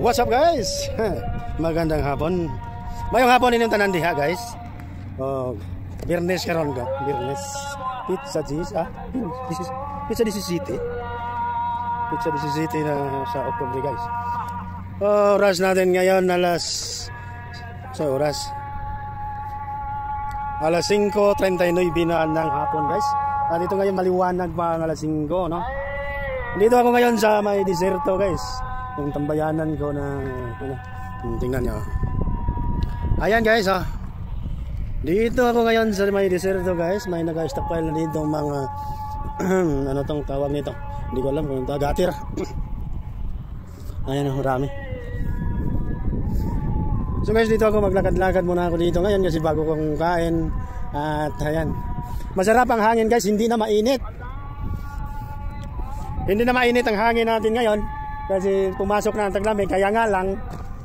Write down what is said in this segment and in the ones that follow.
What's up guys? Magandang hapon. Mayong hapon ninyong tanan diha guys. Biyernes karon ko. Biyernes. Pizza cheese Pizza di City. Pizza di City na sa October guys. Oras natin ngayon alas 5:39 na ng hapon guys. Dito ngayon maliwanag pa ang alas 5 no. Dito ako ngayon sa may deserto guys. Yung tambayanan ko na tingnan nyo. Ayan guys dito ako ngayon sa may deserto guys. May nag-stockpile na dito mga ano tong tawag nito. Hindi ko alam kung gatir. Ayan marami. So guys dito ako maglakad-lakad muna ako dito ngayon kasi bago kong kain. At ayan. Masarap ang hangin guys, hindi na mainit. Hindi na mainit ang hangin natin ngayon. Kasi pumasok na ang taglamig, kaya nga lang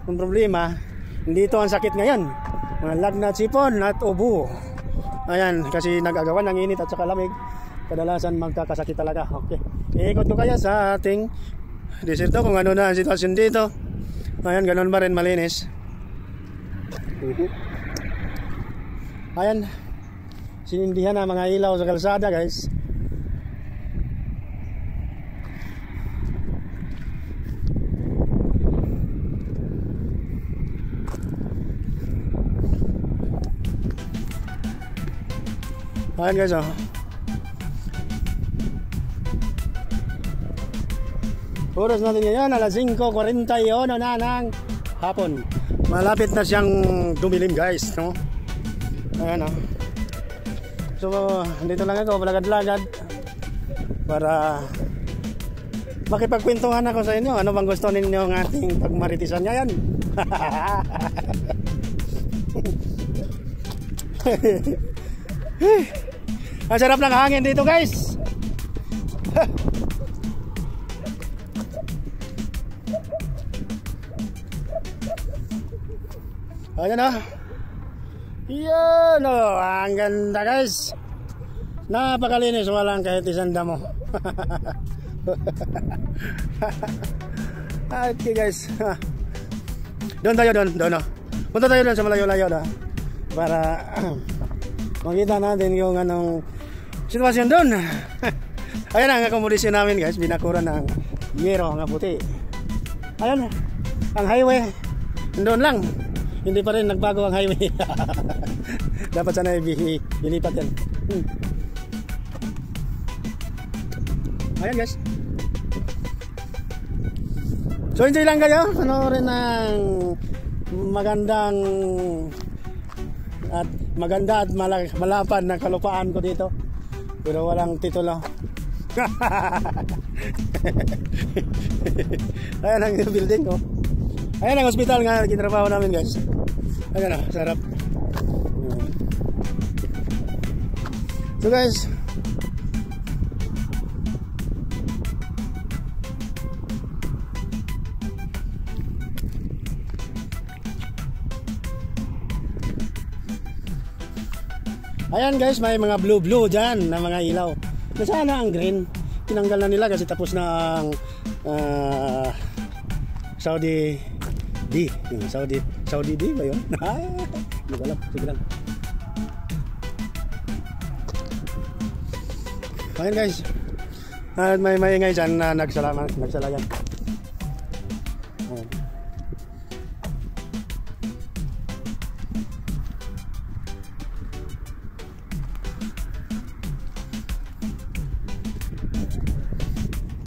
ang problema, dito ang sakit ngayon. Mga lagnat, sipon at ubo. Ayan, kasi nag-agawan ng init at saka lamig. Kadalasan magkakasakit talaga. Okay. Iikot ko kaya sa ating deserto kung ano na ang sitwasyon dito. Ayan, ganun ba rin malinis. Ayan, sinindihan na mga ilaw sa kalsada guys. Ayan guys oras natin ngayon alas 5:41 na ng hapon. Malapit na siyang dumilim guys no? Ayan so dito lang ako malagad-lagad para makipagkwentuhan ako sa inyo. Ano bang gusto ninyo ng ating pagmaritisan ngayon? Ang sarap ng hangin dito guys. Ayan yan ang ganda guys. Napakalinis, walang kahit isang damo. Okay guys. Doon tayo doon punta tayo doon sa malayo-layo para makita natin yung anong sitwasyon doon. Ayan ang akomodasyon namin guys. Binakuran ng yero nga puti. Ayan ang highway doon lang. Hindi pa rin nagbago ang highway. Dapat sana ilipat yan. Ayan guys. So enjoy lang kayo. Panoorin ng maganda at malapad na kalupaan ko dito. Pero walang titulo. Ayan ang building ko. Ayan ang hospital nga kitrabaho namin guys. Ayan sarap. So guys, ayan guys, may mga blue dyan na mga ilaw. Nasana ang green. Tinanggal na nila kasi tapos na ang Saudi D ba yun? Hindi ko alam. Sige lang. Ayan guys. May maingay dyan na nagsalayan.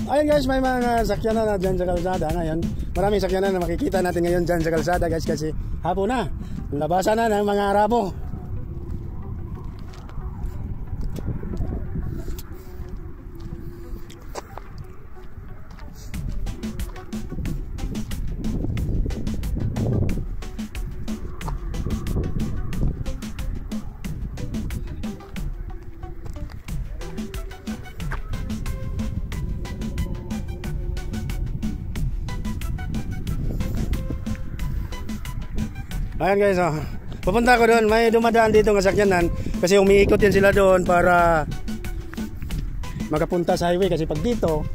Ayan guys, may mga sakyanan na dyan sa kalsada ngayon. Maraming sakyanan na makikita natin ngayon dyan sa kalsada guys kasi hapon na. Labasan na ng mga Arabo. Ayan guys pupunta ko doon. May dumadaan dito ng sakyanan kasi umiikot yan sila doon para makapunta sa highway kasi pag dito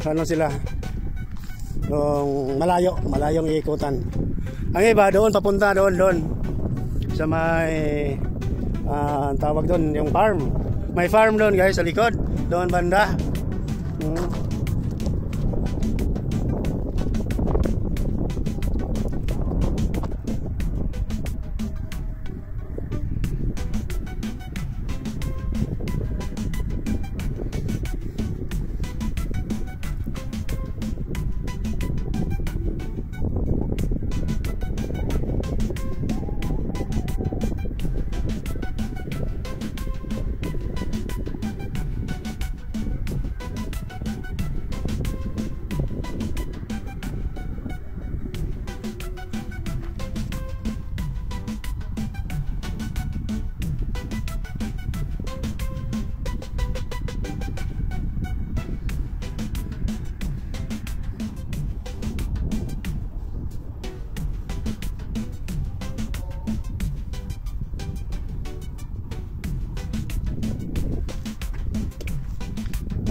ano sila Yung malayong iikutan. Ang iba doon papunta doon sa may tawag doon yung farm. May farm doon guys sa likod, doon banda.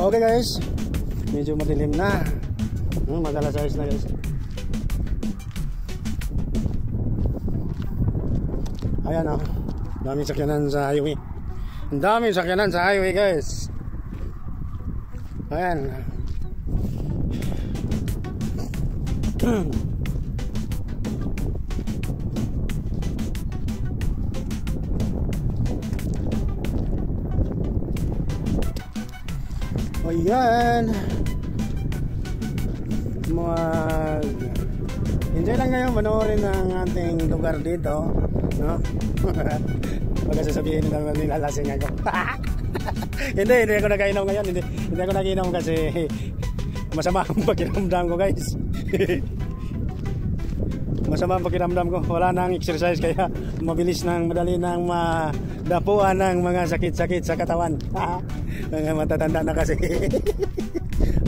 Okay guys, medyo madilim na. Mag-alas 6 na guys. Ayan o, daming sakyanan sa highway. Ang daming sakyanan sa highway guys. Ayan. Ayan, enjoy lang ngayon manoorin ang ating lugar dito, no? Baka sasabihin nila nilalasing ako. hindi ako nakainom ngayon, hindi ako nakainom kasi masama ang pakiramdam ko guys. Masama ang pakiramdam ko, wala nang exercise kaya madali nang madapuan ng mga sakit-sakit sa katawan. Mga matatanda na kasi.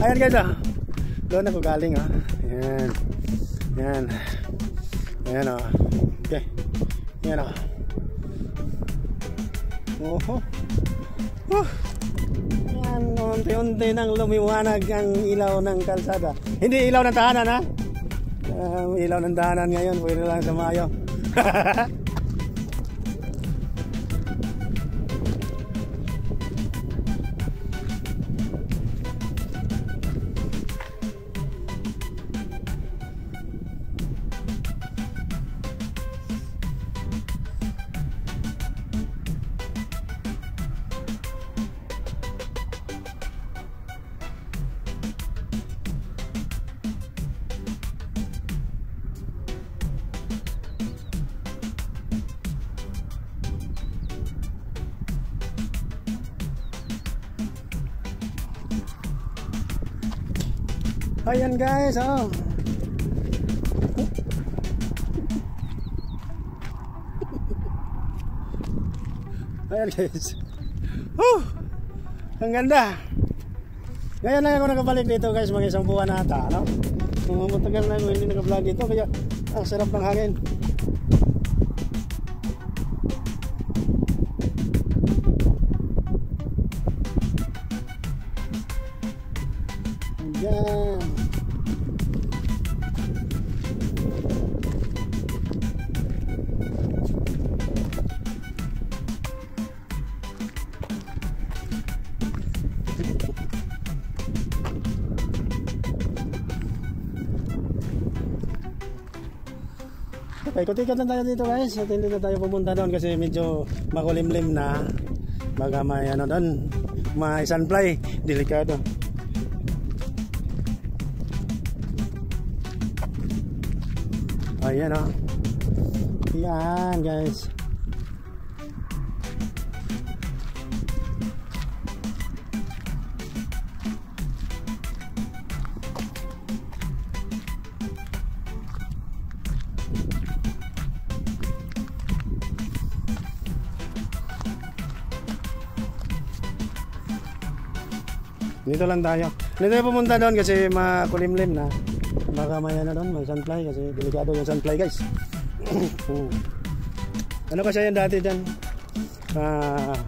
Ayan guys doon ako galing Ayan. Ayan. Ayan okay. Ayan Ayan, unti-unti nang lumiwanag ang ilaw ng kalsada. Hindi ilaw ng tahanan ilaw ng tahanan ngayon pwede lang sa Mayo. Ayan guys, ayan guys. Ang ganda. Ngayon lang ako nakabalik dito guys, mga isang buwan na ata, no? Matagal na ako hindi naka-vlog dito kaya ang sarap ng hangin. Ayan. Ikot-ikot lang tayo dito guys at hindi na tayo pumunta doon kasi medyo makulimlim na. Baga may doon, may sunfly, delikado. Ayan yan guys. Dito lang tayo. Hindi tayo pumunta doon kasi makulimlim na. Baka may doon, may sunfly kasi delikado yung sunfly guys. Ano kasi yan dati dyan?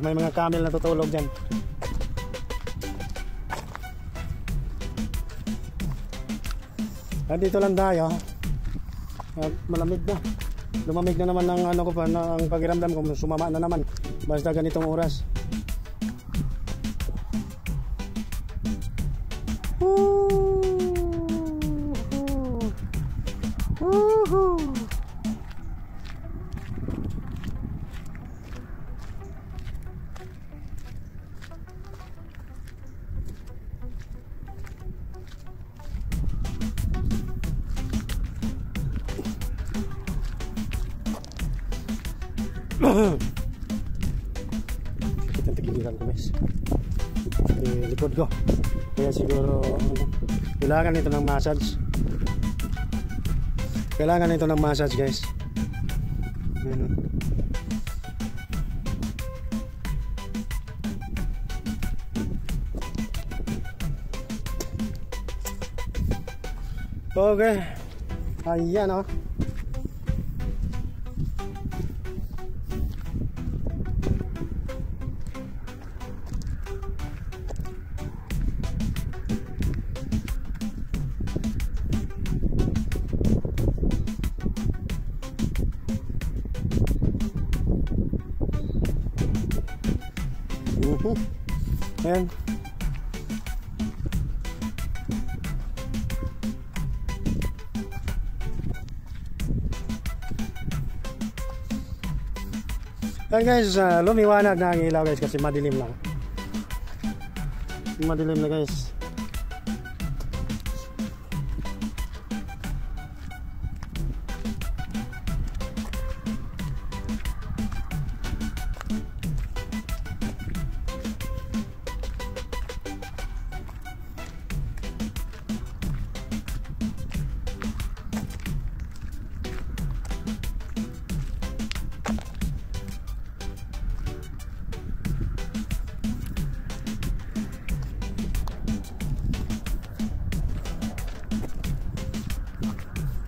May mga camel na tutulog dyan. At dito lang tayo. At malamig na. Lumamig na naman ng ano ko pa, ang pakiramdam ko, sumama na naman. Basta ganitong oras. Kita tigiliran ko guys di likod ko, kaya siguro kailangan ito ng massage, guys. Ayan. Okay, ayan o. Ayan. Ayan guys, lumiwanag na ang ilaw guys kasi madilim lang. Madilim na guys.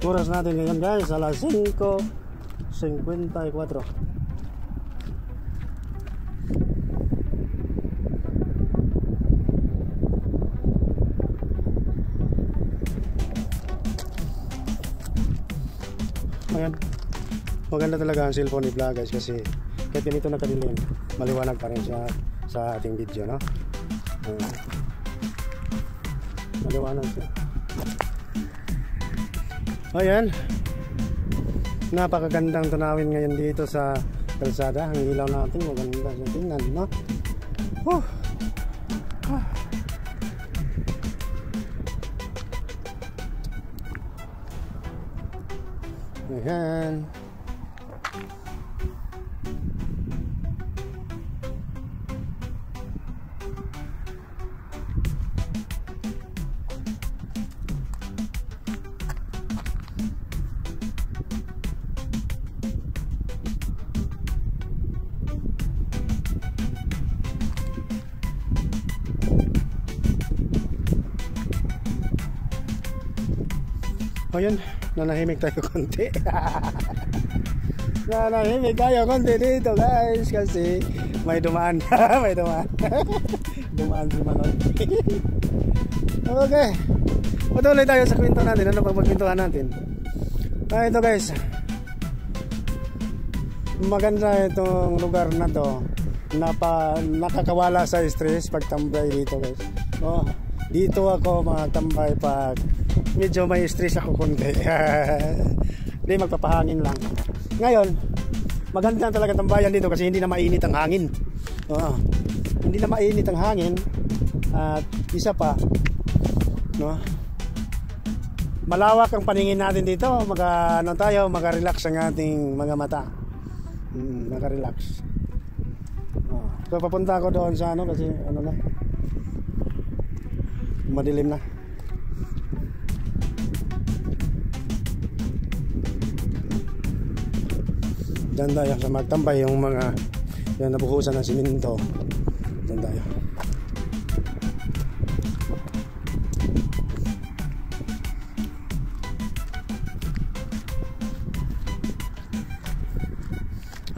Oras natin ngayon guys, alas 5:54. Ayan, maganda talaga ang cellphone ni Vlog guys kasi kahit ganito na kadilim, maliwanag pa rin siya sa ating video, no? Maliwanag siya. Ayan, napakagandang tunawin ngayon dito sa kalsada. Ang ilaw natin maganda siya tingnan, no? Ayan. Ayun, nanahimik tayo konti. Nanahimik tayo konti dito guys kasi may dumaan. May dumaan. Dumaan si Manoy. Okay, patuloy tayo sa kwento natin. Ano pang magkwentuhan natin? Ito guys, maganda itong lugar na to. Nakakawala sa stress pag tambay dito guys. Dito ako magtambay pag medyo may stress ako konti. Hindi, magpapahangin lang. Ngayon, maganda talaga tambayan dito kasi hindi na mainit ang hangin. Hindi na mainit ang hangin. At isa pa, no? Malawak ang paningin natin dito. Maga-relax ang ating mga mata. Maga-relax. So papunta ako doon sa ano kasi ano na, madilim na. Diyan tayo sa magtambay yung mga yan nabuhusan ng siminto. Diyan tayo.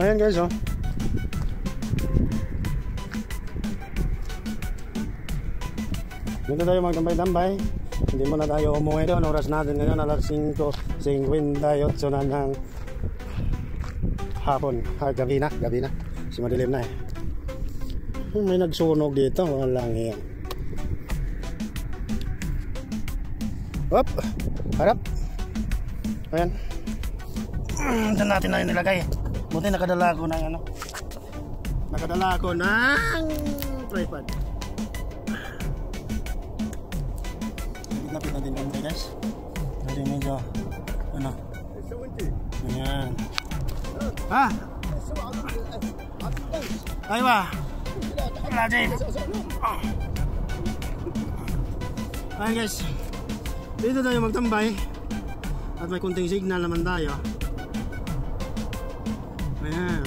Ayan guys, oh. Dito tayo magtambay-tambay. Hindi mo na tayo umuwi doon. Oras natin ngayon alas 5:58 na ng hapon. Gabi na. Si madilim na eh. May nagsunog dito. Walang yan. Hop. Harap. Ayan. Diyan natin na yung nilagay. Buti nakadala ko ng ano. Nakadala ko ng tripod. Lapit natin kami guys. Jadi medyo ano. Ayan. Ha? Aywa. Lajin. Ayan guys. Dito tayo magtambay. At may kunting signal naman tayo. Ayan.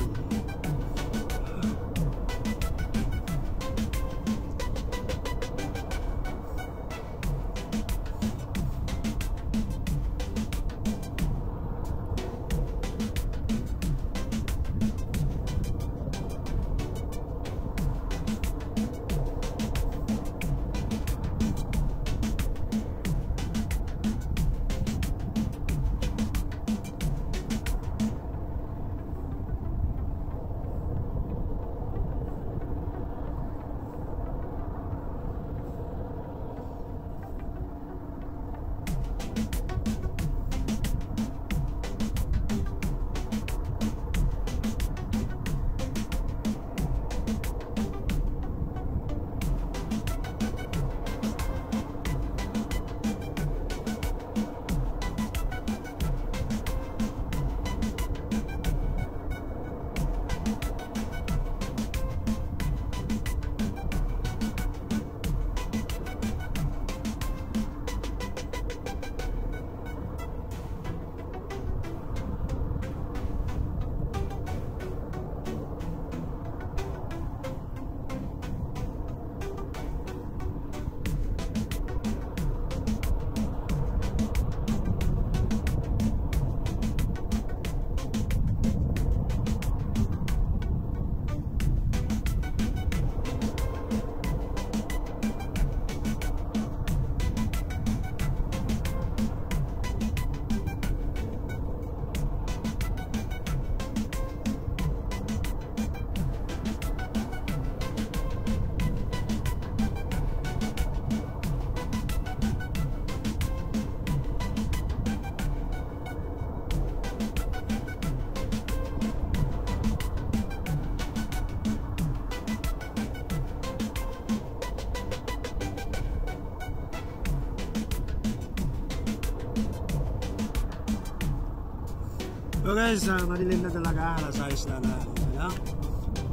So guys, madilim na talaga, alas 6 na ano?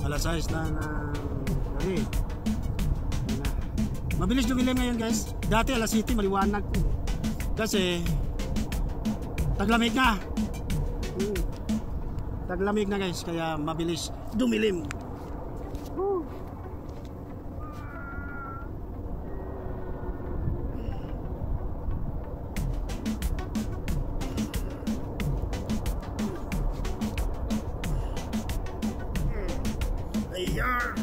Alas 6 na ng gabi. Mabilis dumilim ngayon guys. Dati alas 7 maliwanag po. Kasi taglamig na. Taglamig na guys, kaya mabilis dumilim. Ayan.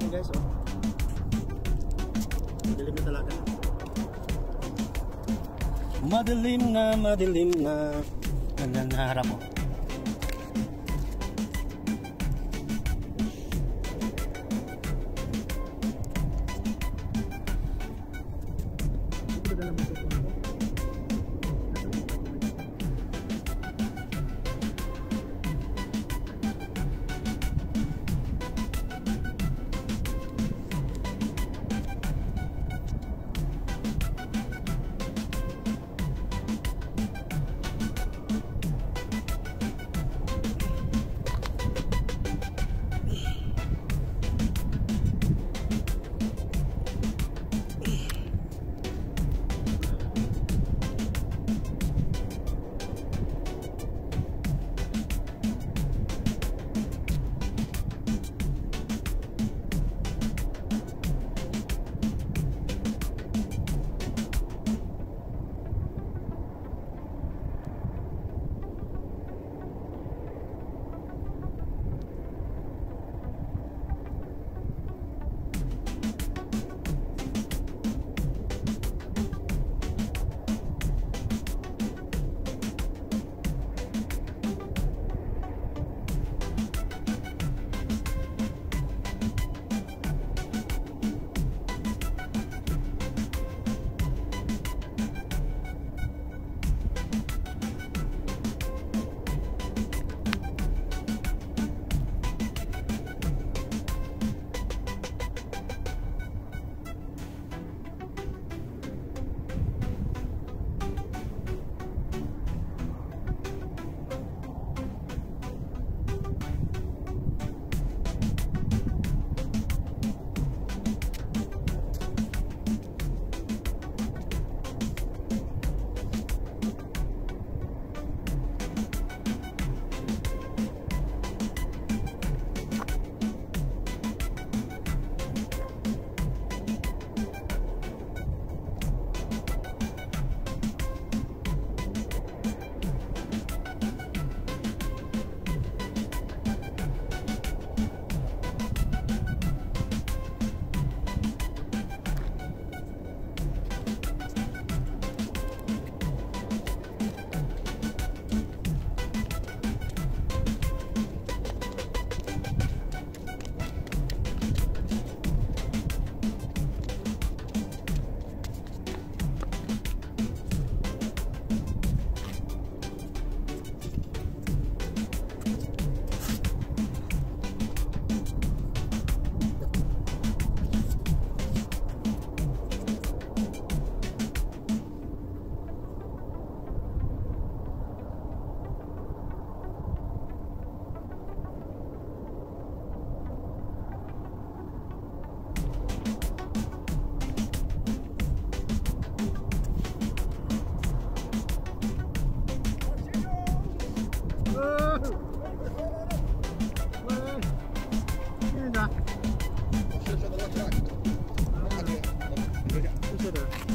Guys, oh. Madilim na talaga. Madilim na. Ganyan na harap mo.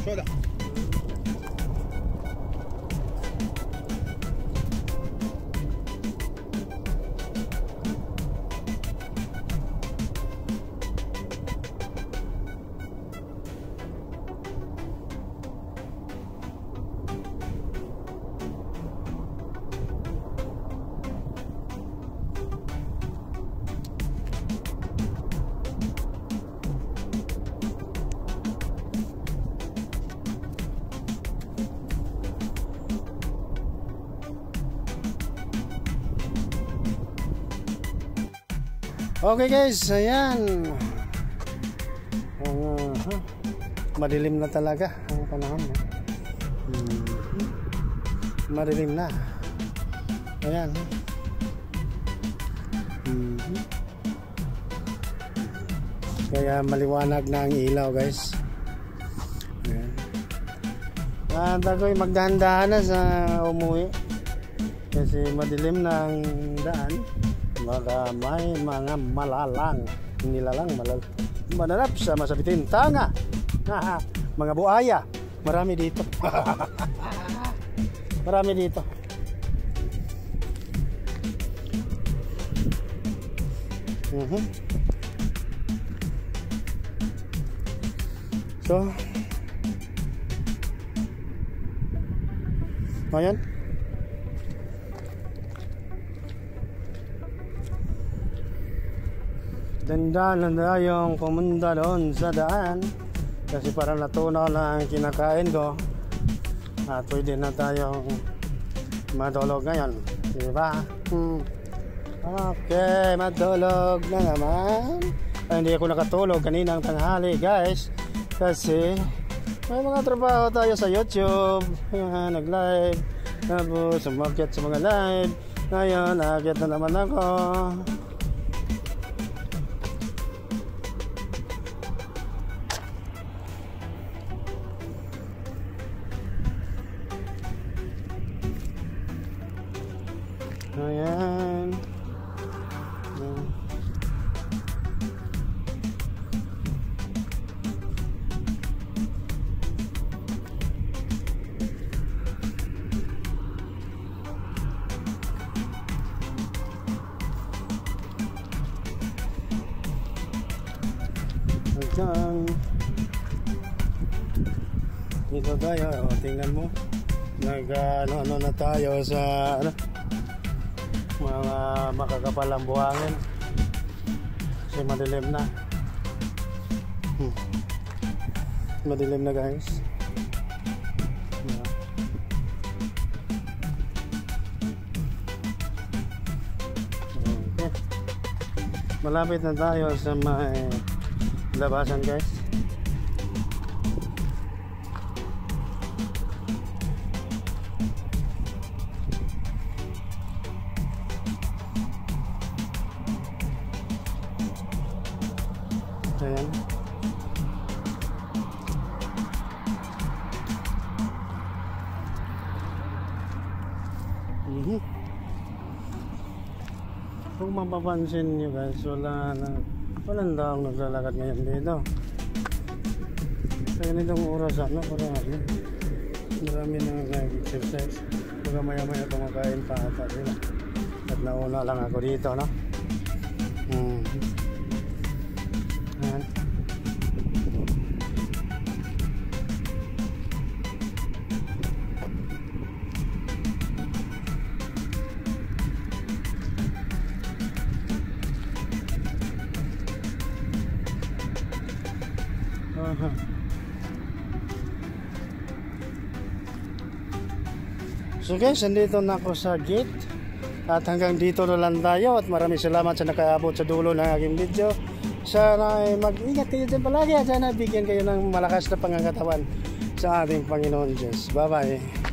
Şöyle. Okay guys, ayan. Madilim na talaga ang panahon. Madilim na. Ayan. Kaya maliwanag na ang ilaw guys. Ayan. At ako'y magdahan-dahan na sa umuwi. Kasi madilim na ang daan. Baka may mga mananap sa masabitin tanga. Mga buaya, marami dito. Marami dito. So ayan. Dandahan na tayong pumunta doon sa daan kasi parang natunaw na ang kinakain ko at pwede na tayong matulog ngayon, diba? Okay, matulog na naman. Ay, hindi ako nakatulog kaninang tanghali guys kasi may mga trabaho tayo sa YouTube. Nag-live, tapos umakyat sa mga live. Ngayon, akyat na naman ako. Ayan. Ayan. Dito tayo, tingnan mo. Ano na tayo sa mga makakapalang buhangin kasi madilim na. Madilim na guys. Okay. Malapit na tayo sa may labasan guys. Ayan. Kung mapapansin nyo guys, walang daong naglalakad ngayon dito. Kaya nitong oras marami na nag-exercise. Pagka maya maya kumakain pa ata sila. At nauna lang ako dito, no? Ayan. So guys, nandito na ako sa gate. At hanggang dito na lang tayo. At maraming salamat sa nakaabot sa dulo ng aking video. Sana mag-ingat kayo dyan palagi. At sana bigyan kayo ng malakas na pangangatawan sa ating Panginoon Diyos. Bye bye.